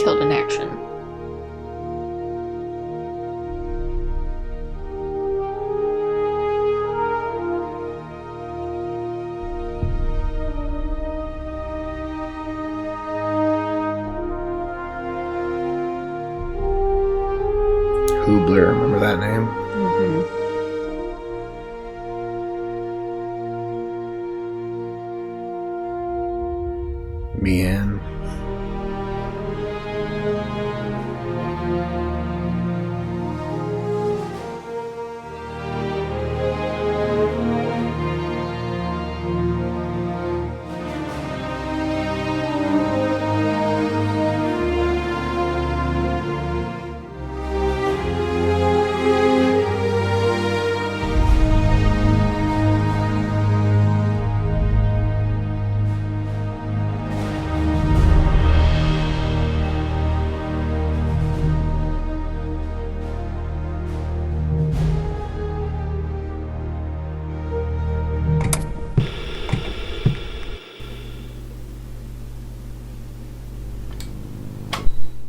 killed in action. Hubler, remember that name? Mm-hmm. Meehan.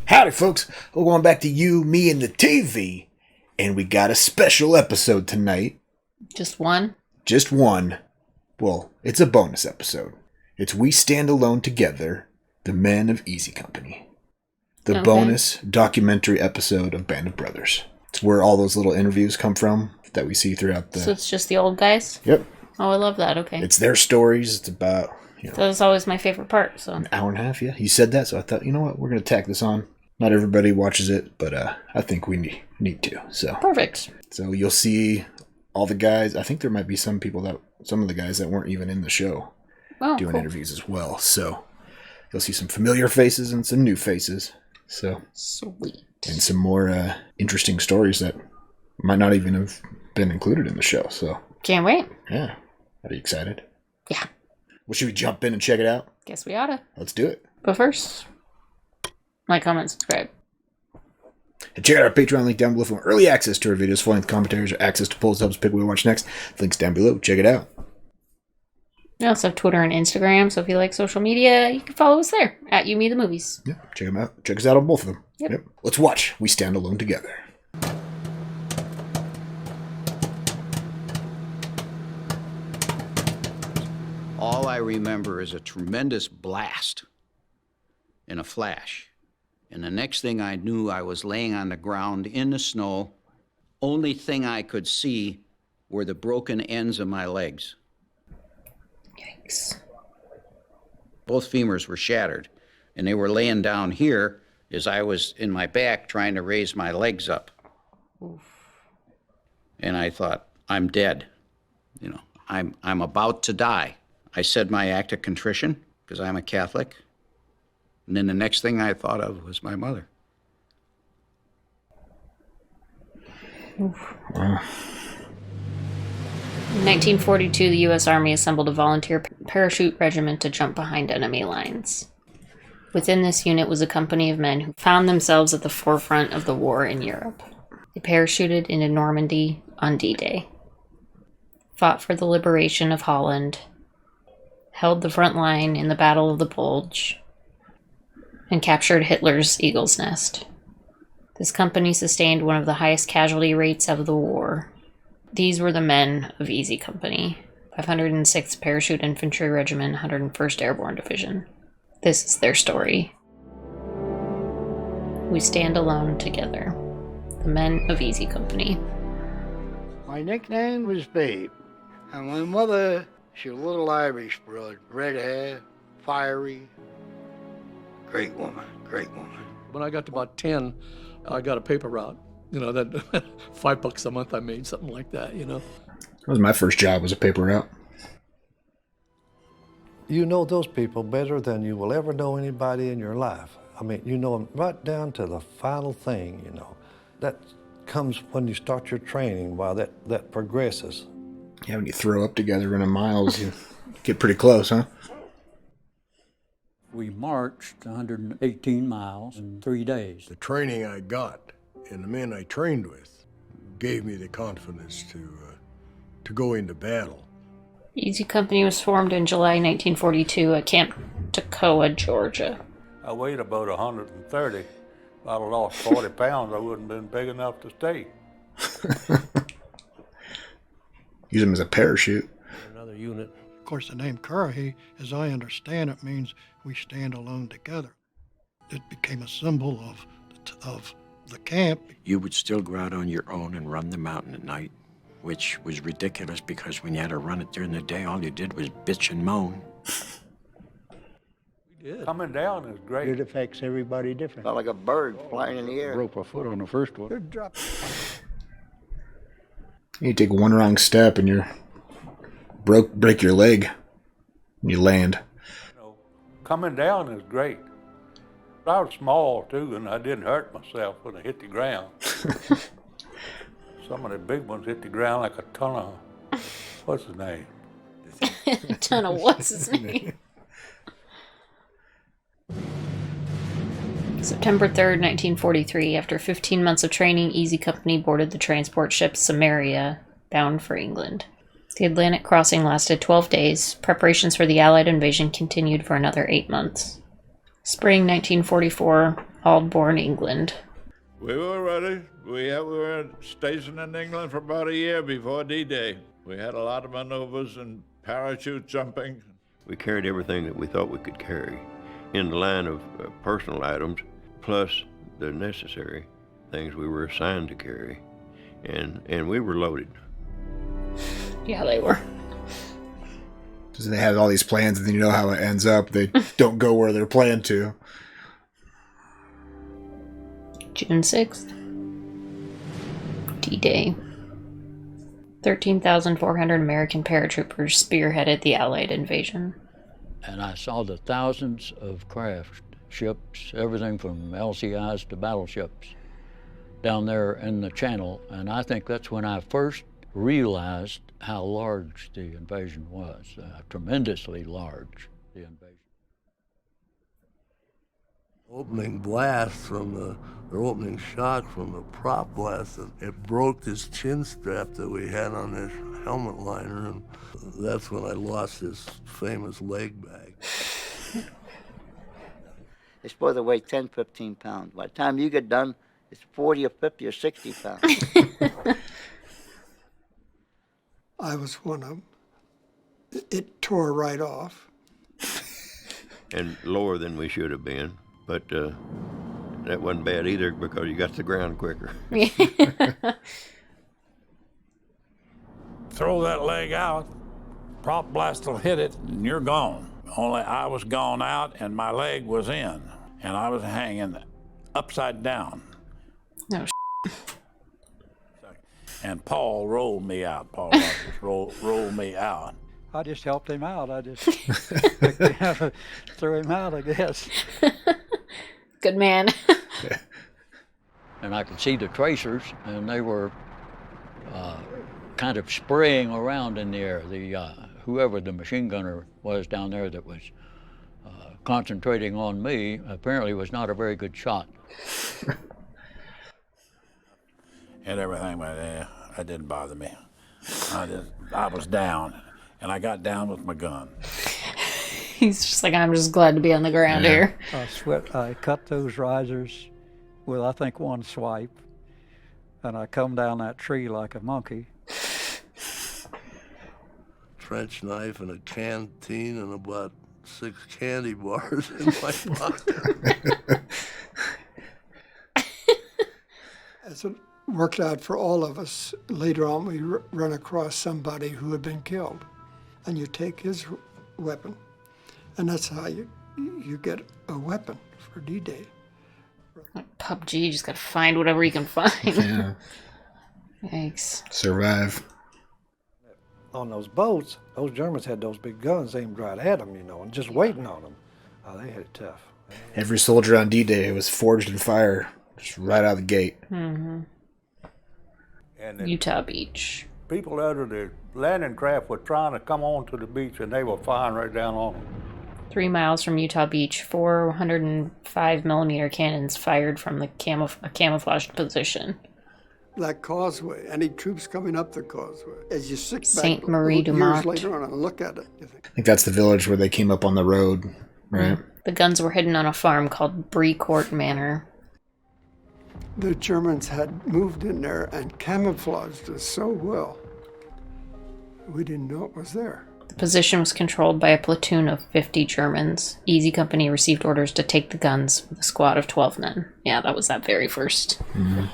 Howdy, folks. We're going back to You, Me, and the TV. And we got a special episode tonight. Just one? Just one. Well, it's a bonus episode. It's We Stand Alone Together, The Men of Easy Company. The bonus documentary episode of Band of Brothers. It's where all those little interviews come from that we see throughout the... So it's just the old guys? Yep. Oh, I love that. Okay. It's their stories. It's about, That was always my favorite part, so... An hour and a half, yeah. He said that, so I thought, you know what? We're going to tack this on. Not everybody watches it, but I think we need to. So perfect. So you'll see all the guys. I think there might be some of the guys that weren't even in the show doing interviews as well. So you'll see some familiar faces and some new faces. So sweet. And some more interesting stories that might not even have been included in the show. So can't wait. Yeah. Are you excited? Yeah. Well, should we jump in and check it out? Guess we oughta. Let's do it. But first, like, comment, subscribe. And check out our Patreon link down below for early access to our videos, full-length commentaries, or access to polls to help us pick what we watch next. Links down below. Check it out. We also have Twitter and Instagram, so if you like social media, you can follow us there, at You Me The Movies. Yeah, check them out. Check us out on both of them. Yep. Let's watch We Stand Alone Together. All I remember is a tremendous blast and a flash. And the next thing I knew, I was laying on the ground in the snow. Only thing I could see were the broken ends of my legs. Yikes. Both femurs were shattered, and they were laying down here as I was in my back trying to raise my legs up. Oof. And I thought, I'm dead. You know, I'm about to die. I said my act of contrition, because I'm a Catholic. And then the next thing I thought of was my mother. Oof. In 1942, the U.S. Army assembled a volunteer parachute regiment to jump behind enemy lines. Within this unit was a company of men who found themselves at the forefront of the war in Europe. They parachuted into Normandy on D-Day, fought for the liberation of Holland, held the front line in the Battle of the Bulge, and captured Hitler's Eagle's Nest. This company sustained one of the highest casualty rates of the war. These were the Men of Easy Company, 506th Parachute Infantry Regiment, 101st Airborne Division. This is their story. We stand alone together. The Men of Easy Company. My nickname was Babe, and my mother, she was a little Irish broad, red hair, fiery. Great woman, great woman. When I got to about 10, I got a paper route. You know, that $5 a month I made, something like that, you know. That was my first job, was a paper route. You know those people better than you will ever know anybody in your life. I mean, you know them right down to the final thing, you know. That comes when you start your training, while that progresses. Yeah, when you throw up together running miles, you get pretty close, huh? We marched 118 miles in 3 days. The training I got and the men I trained with gave me the confidence to go into battle. Easy Company was formed in July 1942 at Camp Toccoa, Georgia. I weighed about 130. If I'd have lost 40 pounds, I wouldn't have been big enough to stay. Use them as a parachute. Another unit. Of course, the name Currahee, as I understand it, means we stand alone together. It became a symbol of the camp. You would still go out on your own and run the mountain at night, which was ridiculous because when you had to run it during the day, all you did was bitch and moan. Coming down is great. It affects everybody different. Felt like a bird flying in the air. Broke my foot on the first one. Good drop. You take one wrong step and you're break your leg. And you land. Coming down is great. I was small too, and I didn't hurt myself when I hit the ground. Some of the big ones hit the ground like a ton of, what's his name? A ton of what's his name? September 3rd, 1943, after 15 months of training, Easy Company boarded the transport ship Samaria, bound for England. The Atlantic crossing lasted 12 days. Preparations for the Allied invasion continued for another 8 months. Spring 1944, Aldbourne, England. We were ready. We were stationed in England for about a year before D-Day. We had a lot of maneuvers and parachute jumping. We carried everything that we thought we could carry in the line of personal items, plus the necessary things we were assigned to carry. And we were loaded. Yeah, they were. So they have all these plans, and then you know how it ends up. They don't go where they're planned to. June 6th. D-Day. 13,400 American paratroopers spearheaded the Allied invasion. And I saw the thousands of craft, ships, everything from LCIs to battleships down there in the channel. And I think that's when I first realized how large the invasion was, tremendously large, the invasion. Opening blast from the opening shot from the prop blast, it broke this chin strap that we had on this helmet liner, and that's when I lost this famous leg bag. It's supposed to weigh 10, 15 pounds. By the time you get done, it's 40 or 50 or 60 pounds. I was one of them. It tore right off. And lower than we should have been, but that wasn't bad either because you got to the ground quicker. Throw that leg out, prop blast will hit it, and you're gone. Only I was gone out, and my leg was in, and I was hanging upside down. No, And Paul rolled me out. Paul Rogers rolled me out. I just helped him out. I just threw him out, I guess. Good man. And I could see the tracers, and they were kind of spraying around in the air. Whoever the machine gunner was down there that was concentrating on me apparently was not a very good shot. And everything went there. It didn't bother me. I was down, and I got down with my gun. He's just like, I'm just glad to be on the ground here. I cut those risers with, I think, one swipe, and I come down that tree like a monkey. Trench knife and a canteen and about 6 candy bars in my pocket. As it worked out for all of us, later on we run across somebody who had been killed, and you take his weapon, and that's how you get a weapon for D-Day. Like PUBG, you just gotta find whatever you can find. Yeah. Yikes. Survive. On those boats, those Germans had those big guns aimed right at them, and just waiting on them. Oh, they had it tough. Every soldier on D-Day was forged in fire, just right out of the gate. Mm-hmm. And Utah Beach. People out of the landing craft were trying to come onto the beach, and they were firing right down on them. 3 miles from Utah Beach, 405 millimeter cannons fired from the a camouflaged position. That causeway, any troops coming up the causeway, as you sit back Saint Marie du years Mont. later on and look at it, you think, I think that's the village where they came up on the road, right? The guns were hidden on a farm called Brecourt Manor. The Germans had moved in there and camouflaged us so well, we didn't know it was there. The position was controlled by a platoon of 50 Germans. Easy Company received orders to take the guns with a squad of 12 men. Yeah, that was that very first. Mm-hmm.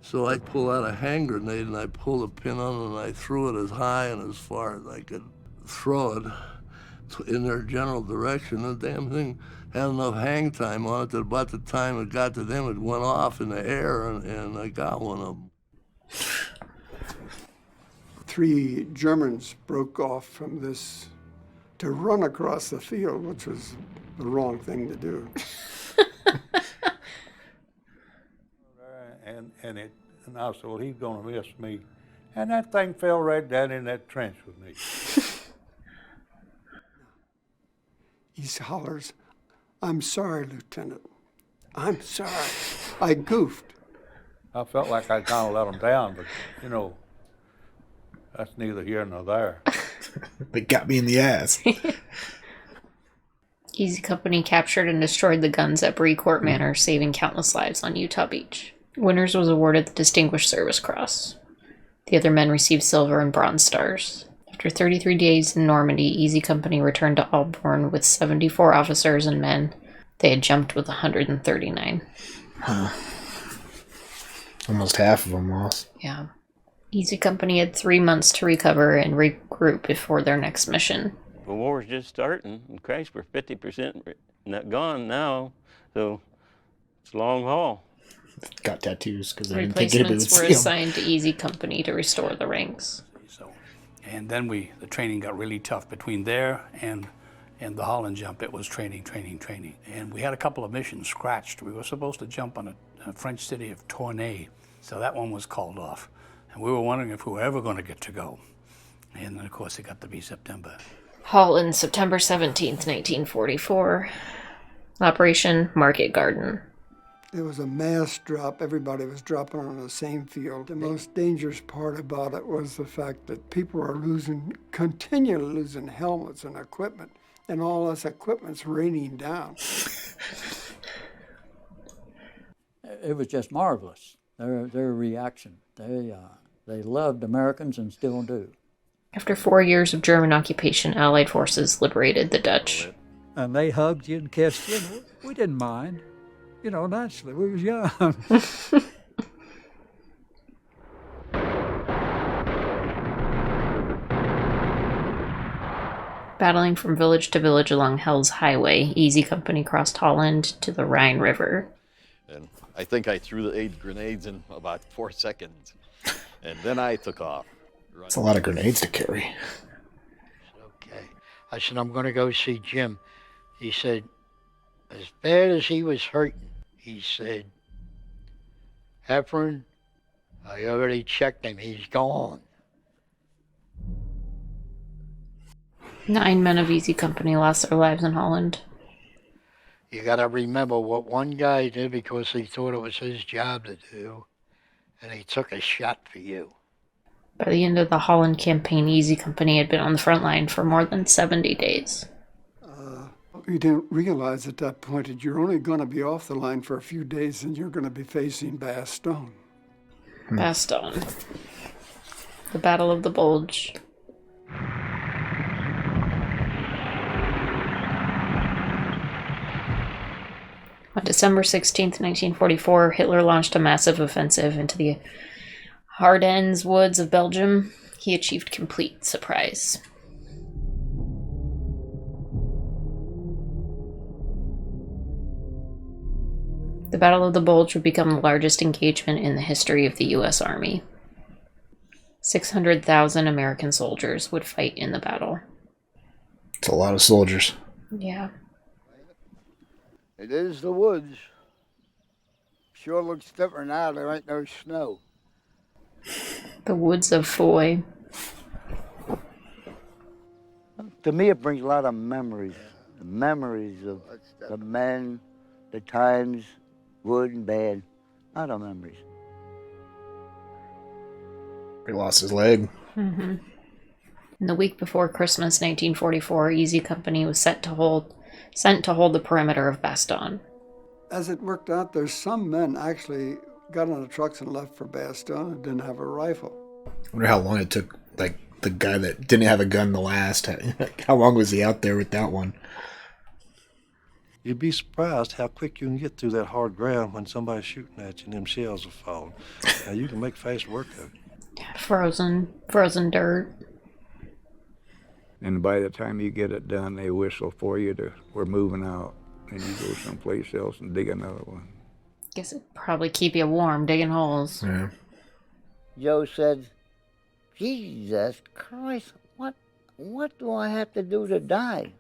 So I pulled out a hand grenade and I pulled a pin on it and I threw it as high and as far as I could throw it in their general direction. The damn thing had enough hang time on it that about the time it got to them, it went off in the air and I got one of them. 3 Germans broke off from this to run across the field, which was the wrong thing to do. And I said, well, he's going to miss me. And that thing fell right down in that trench with me. He hollers, "I'm sorry, Lieutenant. I'm sorry. I goofed." I felt like I kind of let him down, but, you know, that's neither here nor there. They got me in the ass. Easy Company captured and destroyed the guns at Brecourt Manor, saving countless lives on Utah Beach. Winners was awarded the Distinguished Service Cross. The other men received silver and bronze stars. After 33 days in Normandy, Easy Company returned to Auburn with 74 officers and men. They had jumped with 139. Huh. Almost half of them lost. Yeah. Easy Company had 3 months to recover and regroup before their next mission. The war's just starting, and Christ, we're 50% not gone now, so it's a long haul. Got tattoos because they didn't think anybody would Replacements were see them. assigned to Easy Company to restore the ranks. And then the training got really tough between there and the Holland jump. It was training. And we had a couple of missions scratched. We were supposed to jump on a French city of Tournai, so that one was called off. And we were wondering if we were ever going to get to go. And then, of course, it got to be September. Holland, September 17th, 1944. Operation Market Garden. It was a mass drop. Everybody was dropping on the same field. The most dangerous part about it was the fact that people are continually losing helmets and equipment, and all this equipment's raining down. It was just marvelous, their reaction. They loved Americans and still do. After 4 years of German occupation, Allied forces liberated the Dutch. And they hugged you and kissed you. And we didn't mind. You know, naturally, we was young. Battling from village to village along Hell's Highway, Easy Company crossed Holland to the Rhine River. And I think I threw the 8 grenades in about 4 seconds. And then I took off. It's a lot of grenades to carry. Okay. I said, I'm going to go see Jim. He said, as bad as he was hurting, he said, Heffron, I already checked him. He's gone. 9 men of Easy Company lost their lives in Holland. You got to remember what one guy did because he thought it was his job to do, and he took a shot for you. By the end of the Holland campaign, Easy Company had been on the front line for more than 70 days. You didn't realize at that point that you're only going to be off the line for a few days and you're going to be facing Bastogne. Bastogne. The Battle of the Bulge. On December 16th, 1944, Hitler launched a massive offensive into the Ardennes woods of Belgium. He achieved complete surprise. The Battle of the Bulge would become the largest engagement in the history of the U.S. Army. 600,000 American soldiers would fight in the battle. It's a lot of soldiers. Yeah. It is the woods. Sure looks different now. There ain't no snow. The woods of Foy. To me, it brings a lot of memories. The memories of the men, the times, good and bad. A lot of memories. He lost his leg. Mm-hmm. In the week before Christmas 1944, Easy Company was set to hold sent to hold the perimeter of Bastogne. As it worked out, there's some men actually got on the trucks and left for Bastogne and didn't have a rifle. I wonder how long it took, like, the guy that didn't have a gun the last. How long was he out there without one? You'd be surprised how quick you can get through that hard ground when somebody's shooting at you and them shells are falling. Now, you can make fast work of it. Frozen dirt. And by the time you get it done, they whistle for you to, we're moving out. And you go someplace else and dig another one. Guess it'd probably keep you warm digging holes. Yeah. Joe said, Jesus Christ, what do I have to do to die?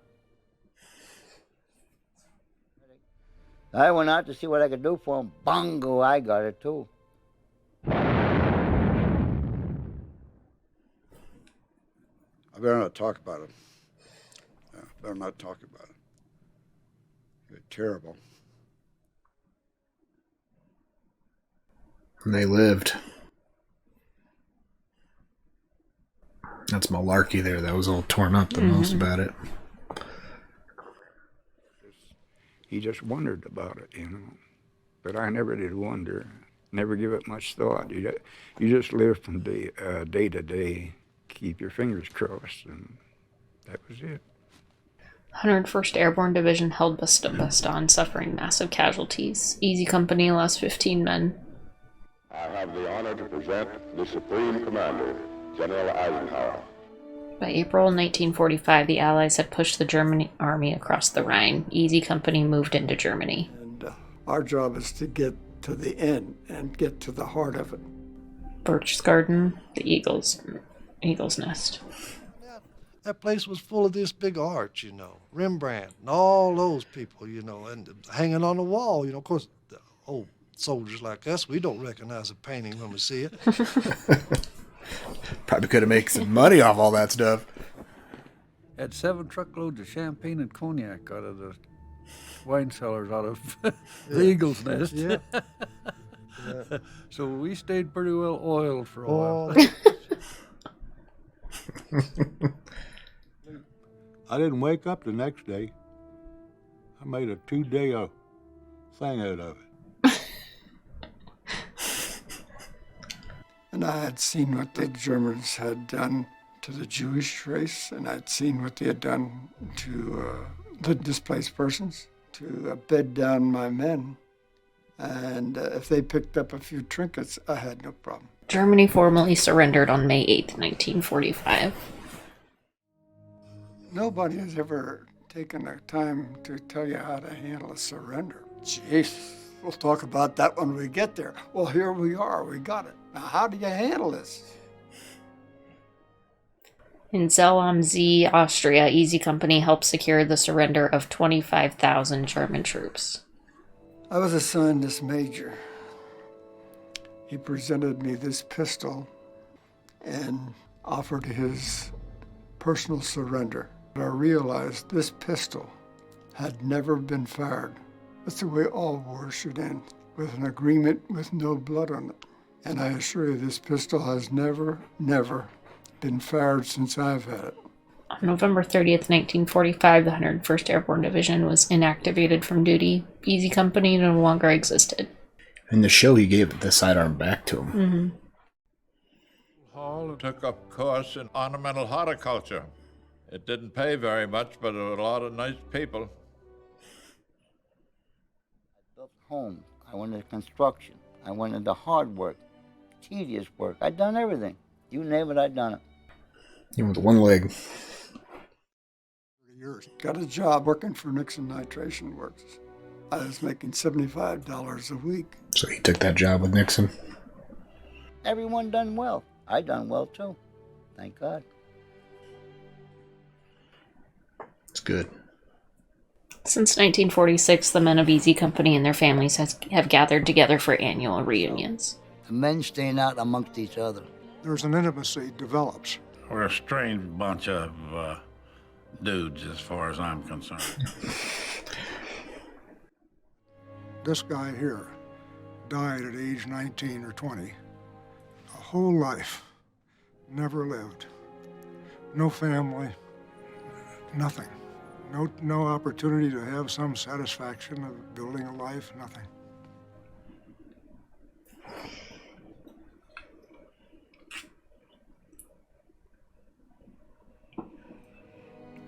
I went out to see what I could do for him. Bongo, I got it too. I better not talk about it. Yeah, better not talk about it. They're terrible. And they lived. That's Malarkey there. That was all torn up the most about it. He just wondered about it, you know. But I never did wonder. Never give it much thought. You just live from day to day. Keep your fingers crossed, and that was it. 101st Airborne Division held Bastogne, suffering massive casualties. Easy Company lost 15 men. I have the honor to present the Supreme Commander, General Eisenhower. By April 1945, the Allies had pushed the German army across the Rhine. Easy Company moved into Germany. And our job is to get to the end and get to the heart of it. Birch Garden, the Eagle's Nest. That place was full of this big art, you know, Rembrandt and all those people, you know, and hanging on the wall, you know. Of course, the old soldiers like us, we don't recognize a painting when we see it. Probably could have made some money off all that stuff. Had 7 truckloads of champagne and cognac out of the wine cellars out of the Eagle's Nest. Yeah. Yeah. So we stayed pretty well oiled for a while. I didn't wake up the next day. I made a 2-day thing out of it. And I had seen what the Germans had done to the Jewish race, and I'd seen what they had done to the displaced persons, to bed down my men. And if they picked up a few trinkets, I had no problem. Germany formally surrendered on May 8th, 1945. Nobody has ever taken the time to tell you how to handle a surrender. Jeez, we'll talk about that when we get there. Well, here we are, we got it. Now, how do you handle this? In Zell am See, Austria, Easy Company helped secure the surrender of 25,000 German troops. I was assigned this major. He presented me this pistol and offered his personal surrender. I realized this pistol had never been fired. That's the way all wars should end, with an agreement with no blood on it. And I assure you, this pistol has never been fired since I've had it. On November 30th, 1945, the 101st Airborne Division was inactivated from duty. Easy Company no longer existed. In the show, he gave the sidearm back to him. Mm-hmm. Hall took up a course in ornamental horticulture. It didn't pay very much, but there were a lot of nice people. I built homes. I went into construction. I went into hard work, tedious work. I'd done everything. You name it, I'd done it. Even with one leg. Years. Got a job working for Nixon Nitration Works. I was making $75 a week. So he took that job with Nixon. Everyone done well. I done well too. Thank God. It's good. Since 1946, the men of Easy Company and their families have gathered together for annual reunions. The men staying out amongst each other. There's an intimacy develops. We're a strange bunch of dudes, as far as I'm concerned. This guy here died at age 19 or 20. A whole life. Never lived. No family. Nothing. No opportunity to have some satisfaction of building a life, nothing.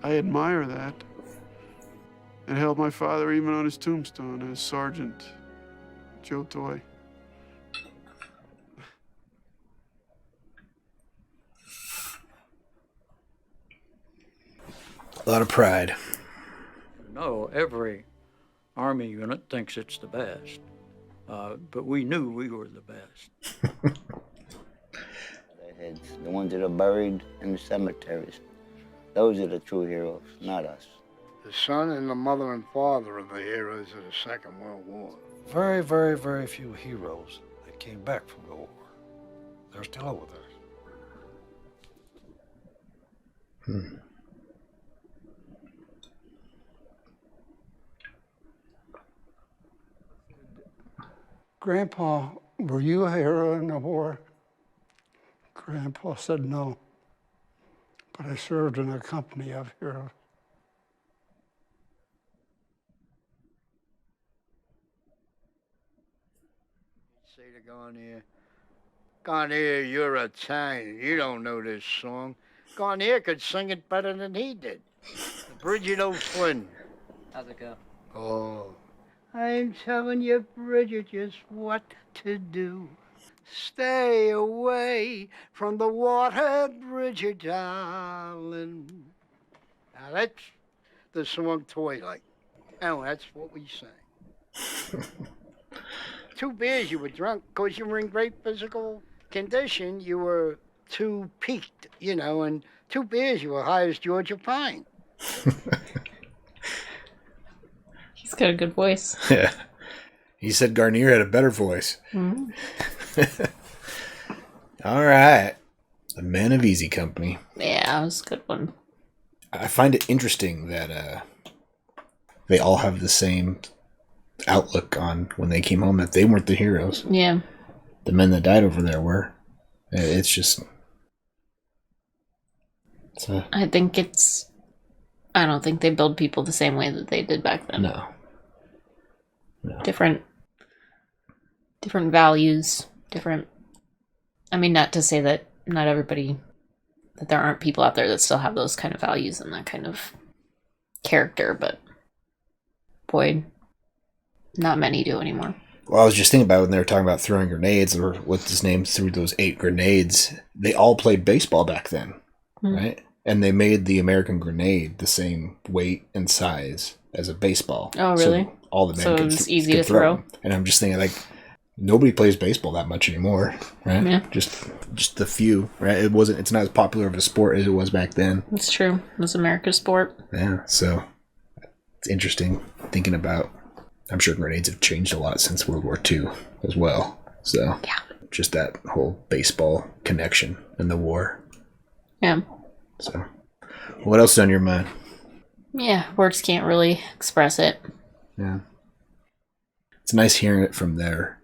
I admire that. It held my father even on his tombstone as Sergeant Joe Toy. A lot of pride. No, every Army unit thinks it's the best, but we knew we were the best. Their heads, the ones that are buried in the cemeteries. Those are the true heroes, not us. The son and the mother and father of the heroes of the Second World War. Very, very, very few heroes that came back from the war. They're still over there. Grandpa, were you a hero in the war? Grandpa said no, but I served in a company of heroes. Say to Garnier, you're Italian. You don't know this song. Garnier could sing it better than he did. Bridget O'Flynn. How's it go? Oh. I'm telling you, Bridget, just what to do. Stay away from the water, Bridget, darling. Now that's the song Twilight. Oh, that's what we sang. 2 beers, you were drunk. Because you were in great physical condition, you were too peaked, and 2 beers, you were high as Georgia Pine. He's got a good voice. Yeah. He said Garnier had a better voice. Mm-hmm. All right. The Men of Easy Company. Yeah, that was a good one. I find it interesting that they all have the same outlook on when they came home, that they weren't the heroes. Yeah. The men that died over there were. It's just... I don't think they build people the same way that they did back then. No. Different values, not to say that not everybody, that there aren't people out there that still have those kind of values and that kind of character, but boy, not many do anymore. Well, I was just thinking about when they were talking about throwing grenades, or what's his name threw those 8 grenades. They all played baseball back then, right? And they made the American grenade the same weight and size as a baseball. Oh, really? So all the men so could, it was easy could to throw. them. And I'm just thinking, nobody plays baseball that much anymore, right? Yeah. Just the few, right? It's not as popular of a sport as it was back then. It's true. It was America's sport. Yeah, so it's interesting thinking about. I'm sure grenades have changed a lot since World War II as well. So yeah, just that whole baseball connection in the war. Yeah. So what else is on your mind? Yeah, words can't really express it. Yeah. It's nice hearing it from their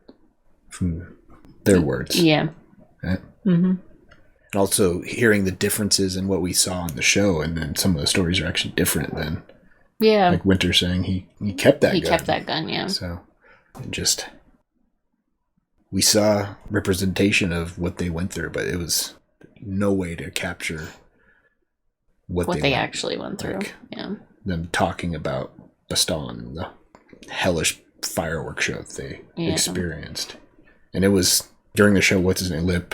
words. Yeah. Right? Mm-hmm. And also hearing the differences in what we saw on the show, and then some of the stories are actually different than. Yeah. Like Winter saying he kept that gun. He kept that gun, yeah. So we saw representation of what they went through, but it was no way to capture what they actually went through. Yeah. Them talking about Bastogne and the hellish fireworks show that they experienced. And it was during the show, what's his name? Lip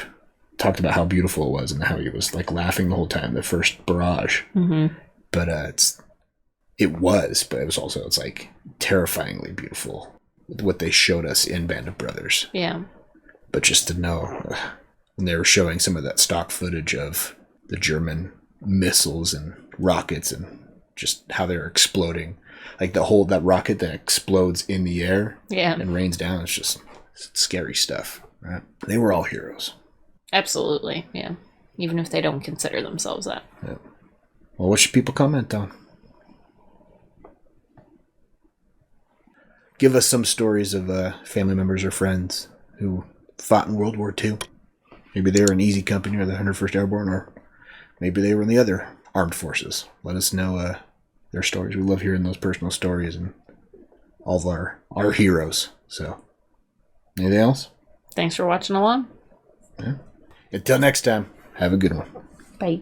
talked about how beautiful it was and how he was laughing the whole time, the first barrage. Mm-hmm. But it was also, terrifyingly beautiful what they showed us in Band of Brothers. Yeah. But just to know, when they were showing some of that stock footage of the German missiles and rockets and just how they're exploding, that rocket that explodes in the air and rains down, it's just scary stuff, right? They were all heroes. Absolutely, yeah. Even if they don't consider themselves that. Yeah. Well, what should people comment on? Give us some stories of family members or friends who fought in World War II. Maybe they were in Easy Company or the 101st Airborne, or maybe they were in the other armed forces. Let us know their stories. We love hearing those personal stories and all of our heroes. So, anything else? Thanks for watching along. Yeah. Until next time, have a good one. Bye.